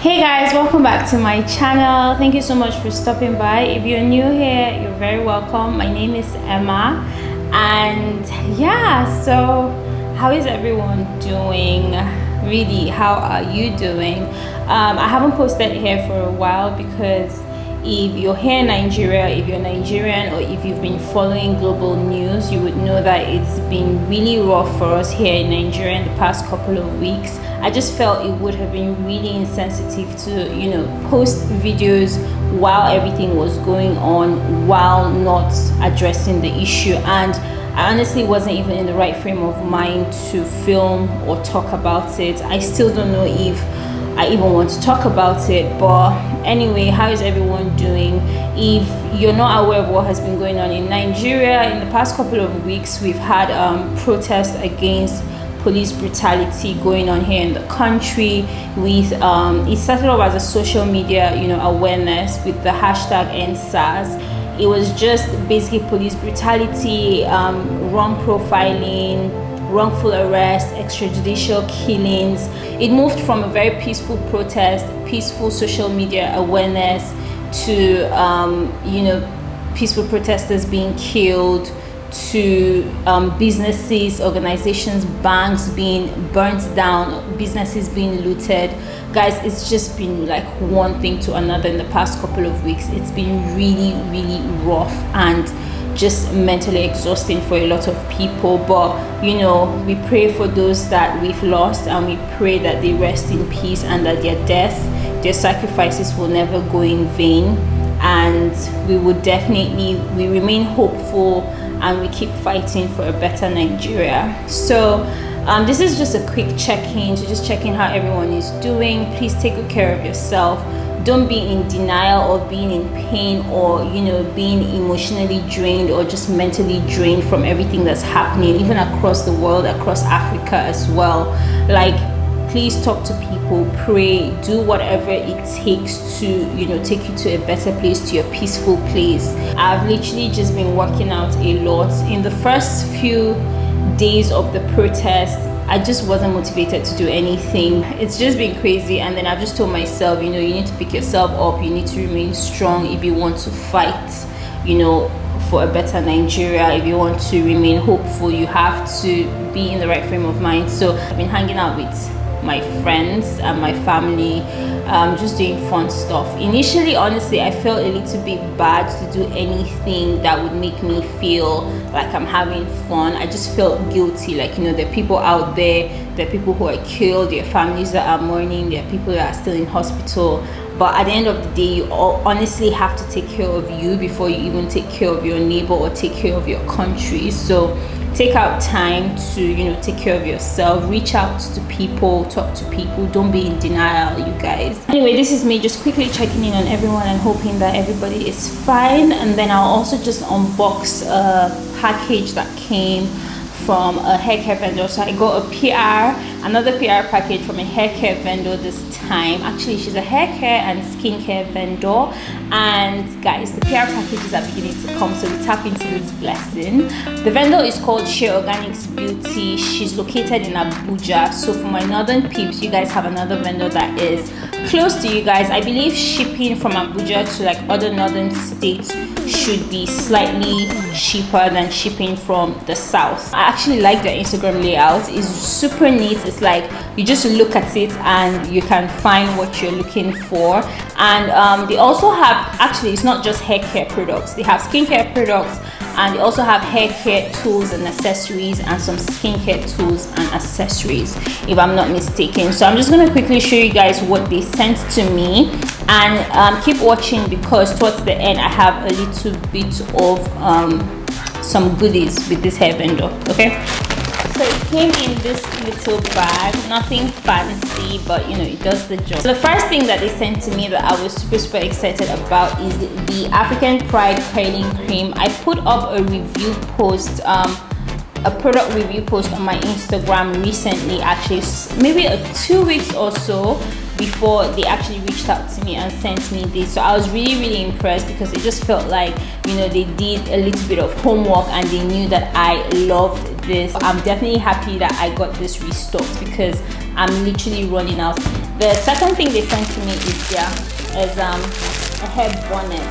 Hey guys, welcome back to my channel. Thank you so much for stopping by. If you're new here, you're very welcome. My name is Emma, and yeah, so how is everyone doing? Really, how are you doing? I haven't posted here for a while because if you're here in Nigeria, if you're Nigerian, or if you've been following global news, you would know that it's been really rough for us here in Nigeria in the past couple of weeks. I just felt it would have been really insensitive to, post videos while everything was going on, while not addressing the issue. And I honestly wasn't even in the right frame of mind to film or talk about it. I still don't know if I even want to talk about it, but anyway, how is everyone doing? If you're not aware of what has been going on in Nigeria in the past couple of weeks, we've had protests against police brutality going on here in the country. With it started off as a social media awareness with the hashtag #EndSARS. It was just basically police brutality, wrong profiling, wrongful arrest, extrajudicial killings. It moved from a very peaceful protest, peaceful social media awareness, to peaceful protesters being killed, to businesses, organizations, banks being burnt down, businesses being looted. Guys, it's just been like one thing to another in the past couple of weeks. It's been really rough and just mentally exhausting for a lot of people, but we pray for those that we've lost, and we pray that they rest in peace and that their sacrifices will never go in vain. And we remain hopeful, and we keep fighting for a better Nigeria. So this is just a quick check-in to just check in how everyone is doing. Please take good care of yourself. Don't be in denial or being in pain, or being emotionally drained or just mentally drained from everything that's happening, even across the world, across Africa as well. Like, please talk to people, pray, do whatever it takes to take you to a better place, to your peaceful place. I've literally just been working out a lot. In the first few days of the protest, I just wasn't motivated to do anything. It's just been crazy, and then I've just told myself, you need to pick yourself up, you need to remain strong if you want to fight, for a better Nigeria. If you want to remain hopeful, you have to be in the right frame of mind. So I've been hanging out with my friends and my family, just doing fun stuff. Initially, honestly, I felt a little bit bad to do anything that would make me feel like I'm having fun. I just felt guilty, like there are people out there, there are people who are killed, there are families that are mourning, there are people that are still in hospital. But at the end of the day, you honestly have to take care of you before you even take care of your neighbor or take care of your country. So take out time to take care of yourself, reach out to people, talk to people, don't be in denial, you guys. Anyway, this is me just quickly checking in on everyone and hoping that everybody is fine. And then I'll also just unbox a package that came from a hair care vendor. So I got another PR package from a hair care vendor this time. Actually, she's a hair care and skincare vendor. And guys, the PR packages are beginning to come, so we tap into this blessing. The vendor is called SheaOrganicBeauty. She's located in Abuja. So for my northern peeps, you guys have another vendor that is close to you guys. I believe shipping from Abuja to like other northern states should be slightly cheaper than shipping from the south. I actually like their Instagram layout. It's super neat. It's like you just look at it and you can find what you're looking for. And they also have, actually, it's not just hair care products, they have skincare products, and they also have hair care tools and accessories, and some skincare tools and accessories, if I'm not mistaken. So I'm just going to quickly show you guys what they sent to me, and keep watching, because towards the end I have a little bit of some goodies with this hair vendor. Okay, so it came in this little bag, nothing fancy, but it does the job. So the first thing that they sent to me that I was super excited about is the African Pride curling cream. I put up a review post, a product review post on my Instagram recently, actually maybe 2 weeks or so before they actually reached out to me and sent me this. So I was really impressed, because it just felt like they did a little bit of homework and they knew that I loved this. I'm definitely happy that I got this restocked, because I'm literally running out. The second thing they sent to me is a hair bonnet.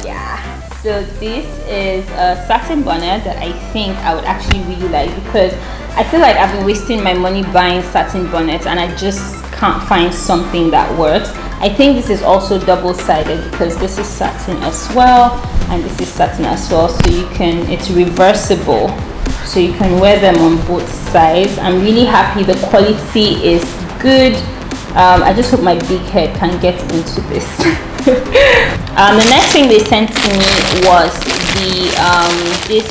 So this is a satin bonnet that I think I would actually really like, because I feel like I've been wasting my money buying satin bonnets and I just can't find something that works. I think this is also double-sided, because this is satin as well and this is satin as well, so it's reversible, so you can wear them on both sides. I'm really happy. The quality is good. I just hope my big head can get into this. The next thing they sent to me was this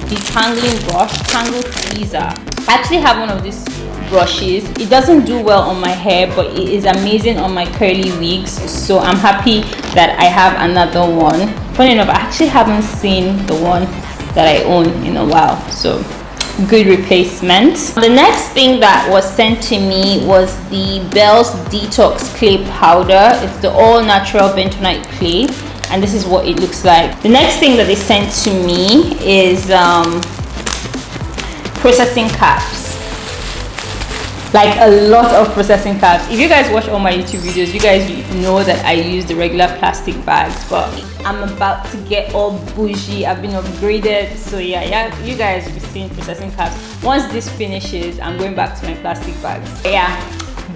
detangling brush, tangle tweezer. I actually have one of these brushes. It doesn't do well on my hair, but it is amazing on my curly wigs, so I'm happy that I have another one. Funny enough, I actually haven't seen the one that I own in a while, so good replacement. The next thing that was sent to me was the Bell's Detox Clay Powder. It's the all natural bentonite clay, and this is what it looks like. The next thing that they sent to me is processing caps. Like a lot of processing caps. If you guys watch all my YouTube videos, you guys know that I use the regular plastic bags, but I'm about to get all bougie. I've been upgraded, so yeah, you guys will be seeing processing caps. Once this finishes, I'm going back to my plastic bags. Yeah,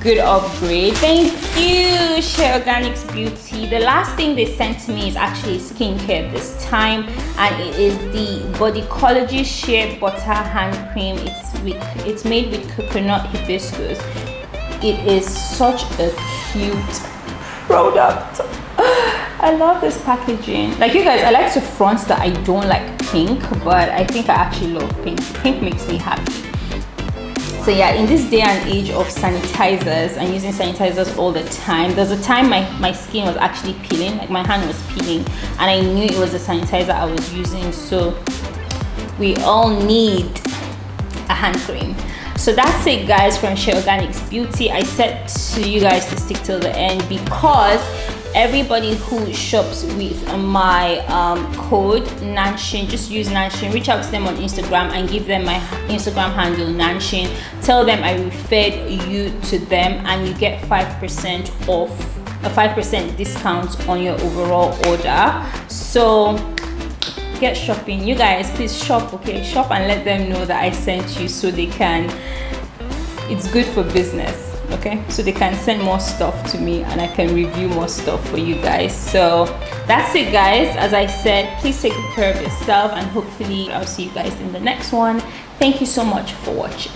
good upgrade. Thank you, SheaOrganicBeauty. The last thing they sent to me is actually skincare this time, and it is the Bodycology Shea Butter Hand Cream. It's made with coconut hibiscus. It is such a cute product. I love this packaging. Like, you guys, I like to front that I don't like pink, but I think I actually love pink. Pink makes me happy. So yeah, in this day and age of sanitizers and using sanitizers all the time, there's a time my skin was actually peeling, like my hand was peeling, and I knew it was the sanitizer I was using. So we all need a hand cream. So that's it, guys, from SheaOrganicBeauty. I said to you guys to stick till the end, because everybody who shops with my code Nanshin, just use Nanshin. Reach out to them on Instagram and give them my Instagram handle Nanshin. Tell them I referred you to them, and you get 5% off, a 5% discount on your overall order. So get shopping, you guys. Please shop, okay? Shop and let them know that I sent you, so they can, it's good for business, okay? So they can send more stuff to me and I can review more stuff for you guys. So that's it, guys. As I said, please take good care of yourself, and hopefully I'll see you guys in the next one. Thank you so much for watching.